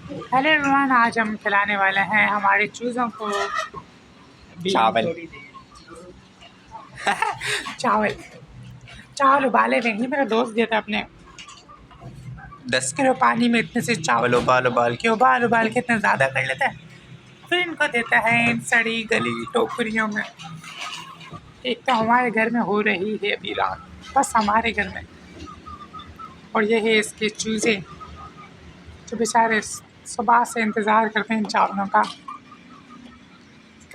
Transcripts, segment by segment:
Hello everyone, आज हम खिलाने वाले हैं हमारे चूज़ों को चावल। चावल चावल उबाले नहीं, मेरा दोस्त दिया था अपने 10 किलो पानी में इतने से चावल उबाल उबाल के इतना ज़्यादा कर लेता है, फिर इनको देता है इन सड़ी गली टोकरियों में। एक तो हमारे घर में हो रही है अभी रात, बस हमारे घर में, और ये है इसके चूज़े जो बेचारे सुबह से इंतज़ार करते हैं इन चावलों का,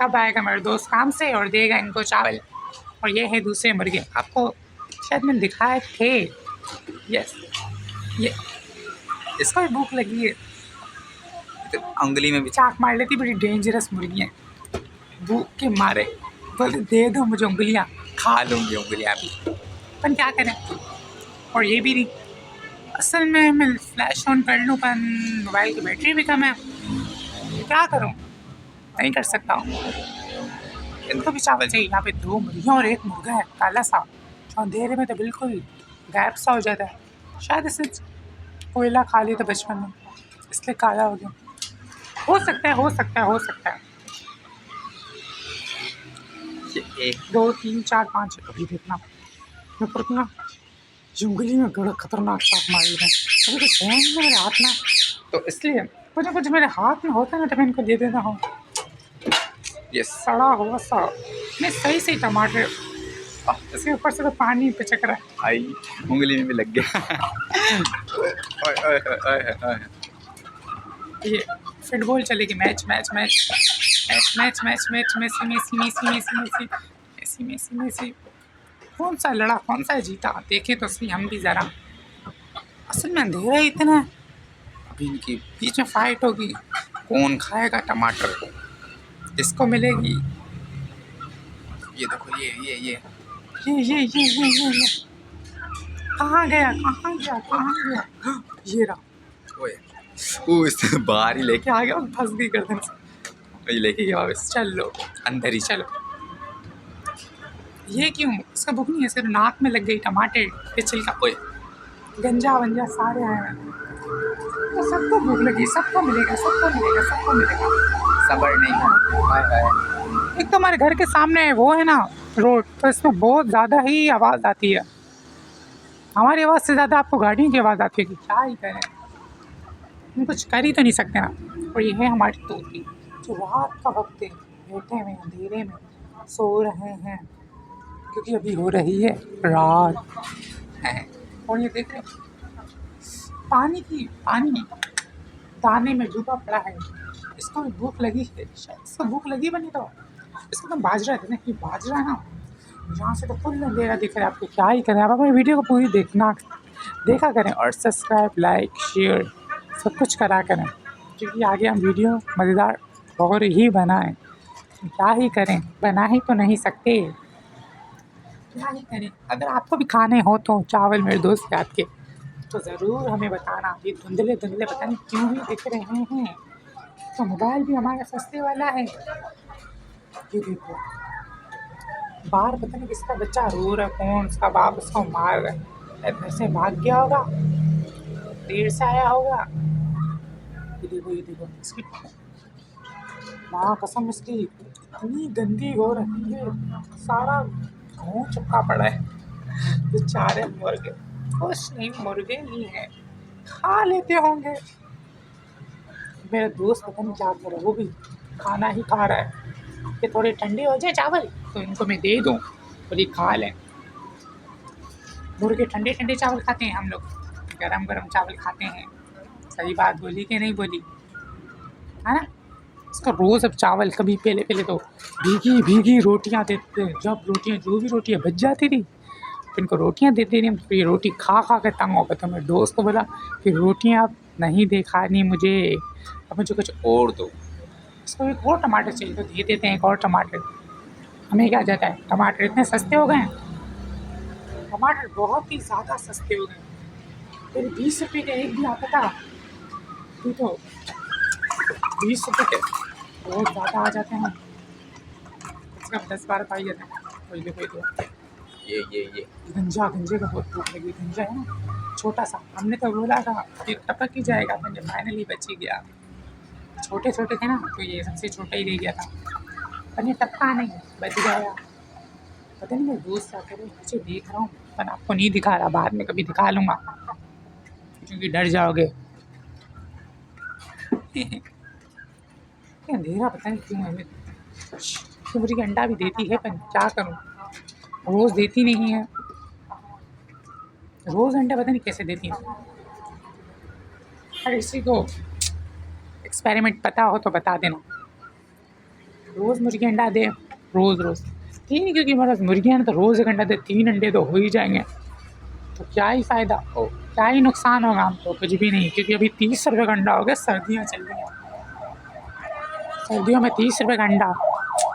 कब आएगा मेरे दोस्त काम से और देगा इनको चावल। और ये है दूसरे मुर्गे, आपको शायद मैंने दिखाए थे। यस, ये इसको भी भूख लगी है तो उंगली में भी चाक मार लेती। बड़ी डेंजरस मुर्गी है, भूख के मारे बोलते दे दो मुझे उंगलियाँ, खा लूँगी उंगलियाँ भी, पर क्या करें। और ये भी नहीं, असल में मैं फ्लैश ऑन कर लूँ पर मोबाइल की बैटरी भी कम है, क्या करूँ, नहीं कर सकता हूँ। इनको भी चावल चाहिए। यहाँ पे 2 मुर्गियाँ और 1 मुर्गा है काला सा, जो अंधेरे में तो बिल्कुल गायब सा हो जाता है। शायद इसे कोयला खा लिया था बचपन में, इसलिए काला हो गया। हो सकता है, हो सकता है, हो सकता है। 1 2 3 4 5 अभी देखना, मैं पड़ना जंगली में बड़ा खतरनाक सांप मार लेते हैं। अभी तो ध्यान में मेरे हाथ में, तो इसलिए कुछ ना कुछ मेरे हाथ में होता है ना, तो मैं इनको दे देता हूँ। ये सड़ा हुआ सा नहीं, सही सही टमाटर, इसके ऊपर से तो पानी पिचक रहा है। आई उंगली में भी लग गया। ओए ओए ओए ओए। ये फुटबॉल चलेगी, match match match match match match match Messi Messi Messi Messi Messi Messi Messi Messi. कौन सा लड़ा, कौन सा जीता, देखे तो सही हम भी ज़रा। असल में अंधेरा ही इतना है, अभी इनकी बीच में फाइट होगी, कौन खाएगा टमाटर, किसको मिलेगी। ये देखो, ये कहाँ गया, कहाँ गया, कहाँ गया, ये रहा। ओए वो इससे बाहर ही लेके आ गया और फंस गई गर्दन से, ये लेके गया वापस। चल लो अंदर ही चलो। ये क्यों, इसका भूख नहीं है, सिर्फ नाक में लग गई टमाटर के छिलका। ओए गंजा वंजा सारे आए हैं, तो सबको भूख लगी, सबको मिलेगा, सबको मिलेगा, सबको मिलेगा, सबर नहीं है। हाय हाय। एक तो हमारे घर के सामने वो है ना रोड, तो इसमें बहुत ज़्यादा ही आवाज़ आती है, हमारी आवाज़ से ज़्यादा आपको गाड़ियों की आवाज़ आती है। क्या ही करें, हम कुछ कर ही तो नहीं सकते ना। और ये है हमारी तोती, जो रात का वक्त है, बैठे हुए अंधेरे में सो रहे हैं, क्योंकि अभी हो रही है रात है। और ये देख रहे हो पानी दाने में डूबा पड़ा है, इसको भी भूख लगी है, शायद इसको भूख लगी बनी, तो इसको तो बाजरा देना, कि बाजरा है ना, यहाँ से तो फुल अंधेरा दिख रहा है आपको। क्या ही करें, आप हमारी वीडियो को पूरी देखा करें और सब्सक्राइब लाइक शेयर सब कुछ करा करें, क्योंकि आगे हम वीडियो मज़ेदार और ही बनाएं। क्या ही करें, बना ही तो नहीं सकते, क्या ही करें। अगर आपको भी खाने हो तो चावल मेरे दोस्त के हाथ के, तो ज़रूर हमें बताना। ये धुंधले धुंधले पता नहीं क्यों ही दिख रहे हैं, तो मोबाइल भी हमारा सस्ते वाला है। ये देखो बाहर पता नहीं किसका बच्चा रो रहा है, कौन सा बाप उसको मार रहा है, घर से भाग गया होगा, देर से आया होगा। ये देखो इसकी माँ कसम, इसकी इतनी गंदी हो रही है, सारा घूम चुका पड़ा है। बेचारे मुर्गे, कुछ नहीं, मुर्गे ही हैं, खा लेते होंगे। मेरा दोस्त पता नहीं क्या कर रहा है, वो भी खाना ही खा रहा है कि थोड़े ठंडे हो जाए चावल तो इनको मैं दे दूँ और ये खा लें। मुर्गे ठंडे ठंडे चावल खाते हैं, हम लोग गरम गरम चावल खाते हैं। सही बात बोली कि नहीं बोली, है ना। इसका रोज़ अब चावल, कभी पहले पहले तो भीगी भीगी रोटियां देते थे, जब रोटियां जो भी रोटियां बच जाती थी तो इनको रोटियां देते नहीं, तो ये रोटी खा खा के तंग हो गए। तो मेरे दोस्त को बोला कि रोटियां अब नहीं दे खानी मुझे, अब मुझे कुछ और दो। इसको एक और टमाटर चाहिए, तो दे देते हैं एक और टमाटर। हमें क्या जाता है, टमाटर इतने सस्ते हो गए हैं, टमाटर बहुत ही ज़्यादा सस्ते हो गए हैं। पहले 20 रुपये का एक भी आता था, अभी तो 20 रुपये के बहुत ज़्यादा आ जाते हैं, इसका 10-12 पाई जाते हैं। कोई देखो ये गंजे का बहुत भूख लगी, गंजा है ना छोटा सा, हमने तो बोला था कि टपक ही जाएगा, मैंने फाइनली बच ही गया। छोटे छोटे थे ना, तो ये सबसे छोटा ही रह गया था। पर ये टपका नहीं, बच गया। पता नहीं मैं दोस्त क्या करे, पीछे देख रहा हूँ पर आपको नहीं दिखा रहा, बाद में कभी दिखा लूँगा क्योंकि डर जाओगे। ये अंधेरा पता नहीं क्यों है। तो मुझे अंडा भी देती है पर क्या करूँ, रोज़ देती नहीं है। रोज़ अंडा पता नहीं कैसे देती है। अगर किसी को एक्सपेरिमेंट पता हो तो बता देना। रोज़ मुर्गी अंडा दे, रोज़ तीन, क्योंकि हमारे पास मुर्गियाँ हैं तो रोज़ एक अंडा दे, 3 अंडे तो हो ही जाएंगे। तो क्या ही फ़ायदा हो, क्या ही नुकसान होगा हमको, कुछ भी नहीं। क्योंकि अभी 30 रुपये का अंडा हो गया, सर्दियाँ चल रही हैं। सर्दियों में 30 रुपये का अंडा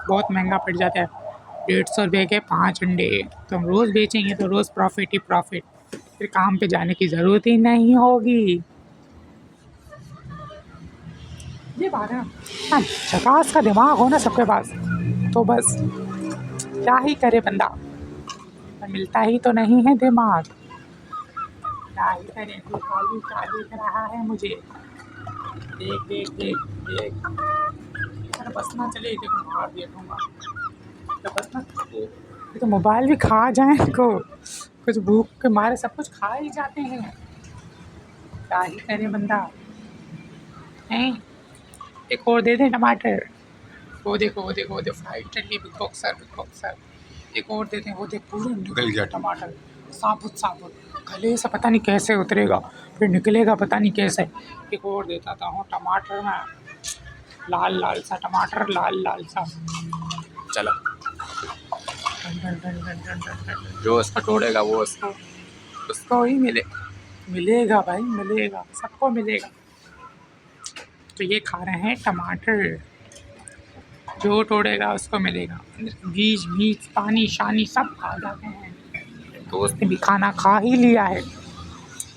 बहुत महंगा पड़ जाता है। 150 रुपये के 5 अंडे, तो हम रोज़ बेचेंगे तो रोज़ प्रॉफिट ही प्रॉफिट, फिर काम पे जाने की ज़रूरत ही नहीं होगी। ये बात है ना, झकास का दिमाग हो ना सबके पास, तो बस क्या ही करे बंदा, पर मिलता ही तो नहीं है दिमाग। क्या ही करे, तू खाली क्या देख रहा है मुझे, देख देख देख देख। अरे बस ना चले, देखो मार देखूँगा तो बस ना। ये तो मोबाइल भी खा जाए इनको, कुछ भूख के मारे सब कुछ खा ही जाते हैं। क्या ही करे बंदा हैं। एक और दे दे टमाटर, वो देखो वो देखो वो देखो, फ्राइड चल रही, बिग बॉक्सर। एक और देते हैं, वो देख पूरा निकल गया टमाटर, साबुत गले से पता नहीं कैसे उतरेगा, फिर निकलेगा पता नहीं कैसे। एक और देता था हूँ टमाटर में, लाल सा टमाटर, लाल सा। चलो जो उसका तोड़ेगा वो उसको ही मिलेगा भाई, मिलेगा, सबको मिलेगा। तो ये खा रहे हैं टमाटर, जो तोड़ेगा उसको मिलेगा। बीज पानी शानी सब खा जाते हैं। दोस्त ने भी खाना खा ही लिया है,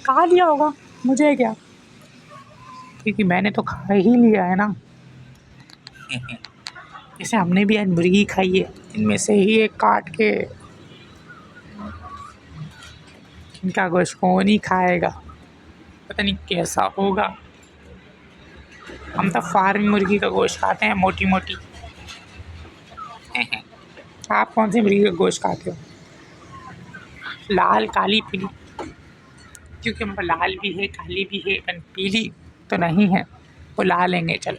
खा लिया होगा, मुझे क्या, क्योंकि मैंने तो खा ही लिया है ना। जैसे हमने भी आज मुर्गी खाई है, इनमें से ही एक काट के। इनका गोश्त कौन ही खाएगा, पता नहीं कैसा होगा। हम तो फार्म मुर्गी का गोश्त खाते हैं, मोटी। आप कौन सी मुर्गी का गोश्त खाते हो, लाल काली पीली? क्योंकि हम लाल भी है काली भी है, पर पीली तो नहीं है, वो ला लेंगे चलो।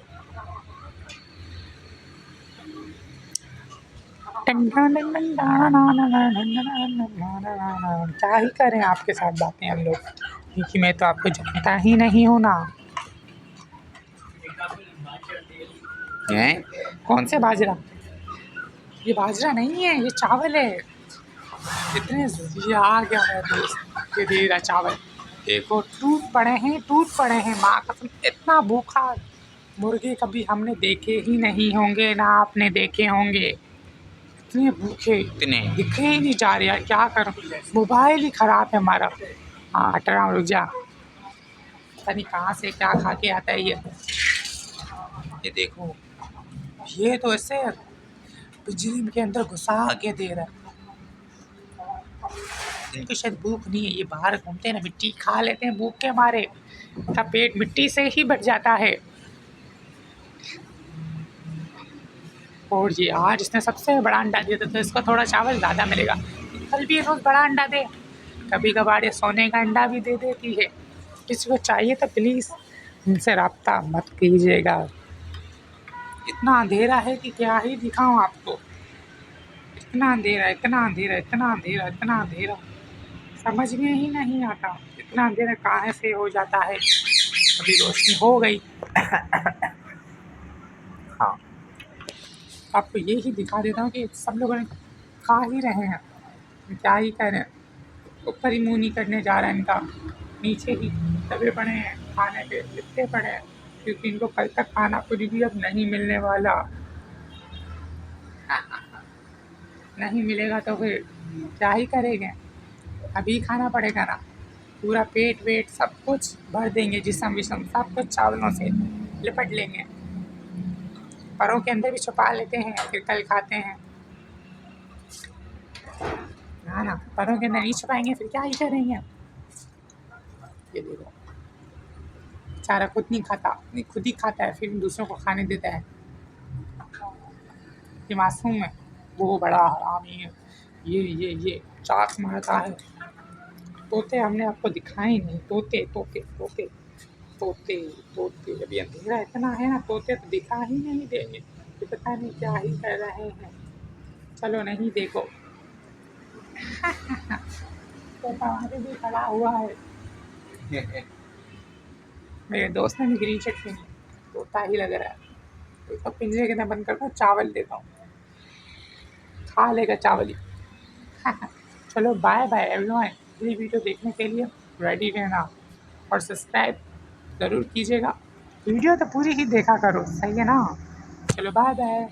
क्या ही करें आपके साथ बातें हम लोग, क्योंकि मैं तो आपको जानता ही नहीं हूँ ना। कौन से बाजरा, ये बाजरा नहीं है, ये चावल है। इतने ये आ गया है दोस्त, ये दे रहा चावल, देखो टूट पड़े हैं माँ कसम। इतना भूखा मुर्गे कभी हमने देखे ही नहीं होंगे, ना आपने देखे होंगे। इतने भूखे, इतने दिखे ही नहीं जा रहे यार, क्या करूं, मोबाइल ही ख़राब है हमारा। हाँ हट रहा हूँ, रुक जा, पता नहीं कहाँ से क्या खा के आता है ये देखो, ये तो ऐसे पिंजरे के अंदर घुसा के दे रहा है। इनको शायद भूख नहीं है, ये बाहर घूमते हैं ना, मिट्टी खा लेते हैं भूख के मारे, इनका पेट मिट्टी से ही भर जाता है। और ये आज इसने सबसे बड़ा अंडा दिया था, तो इसको थोड़ा चावल ज़्यादा मिलेगा। कल भी रोज़ बड़ा अंडा दे, कभी कभार ये सोने का अंडा भी दे देती है। किसी को चाहिए तो प्लीज़ इनसे रब्ता मत कीजिएगा। इतना अंधेरा है कि क्या ही दिखाऊं आपको, इतना अंधेरा समझ में ही नहीं आता, इतना अंधेरा कहाँ से हो जाता है। अभी रोशनी हो गई। हाँ, आपको ये ही दिखा देता हूँ कि सब लोग खा ही रहे हैं, क्या ही कह रहे हैं। ऊपर ही मुँह नहीं करने जा रहा है इनका, नीचे ही दबे पड़े हैं, खाने पे लिपटे पड़े हैं, क्योंकि इनको कल तक खाना कुछ भी अब नहीं मिलने वाला। नहीं मिलेगा तो फिर क्या ही करेंगे, अभी खाना पड़ेगा ना। पूरा पेट वेट सब कुछ भर देंगे, जिसम विषम सब कुछ चावलों से लिपट लेंगे, परों के अंदर भी छुपा लेते हैं, फिर कल खाते हैं। ना परों के अंदर नहीं छुपाएंगे फिर क्या ही करेंगे। ये देखो बेचारा खुद नहीं खाता, नहीं खुद ही खाता है, फिर दूसरों को खाने देता है। ये मासूम है, वो बड़ा हरामी है, ये चाक मारता है। तोते हमने आपको दिखाए नहीं, तोते तोते तोते तोते तोते। अभी अंधेरा इतना है ना, तोते तो दिखा ही नहीं देंगे, ये पता नहीं क्या ही कर रहे हैं। चलो नहीं देखो। तोता वहाँ पे भी खड़ा हुआ है। मेरे दोस्त ने भी ग्रीन शर्ट पहनी, तोता ही लग रहा है। तो पिंजरे के अंदर बंद करता हूँ, चावल देता हूँ, खा लेगा चावल ही। चलो बाय बाय एवरीवन। ये वीडियो देखने के लिए रेडी रहना और सब्सक्राइब ज़रूर कीजिएगा। वीडियो तो पूरी ही देखा करो, सही है ना। चलो बाय बाय।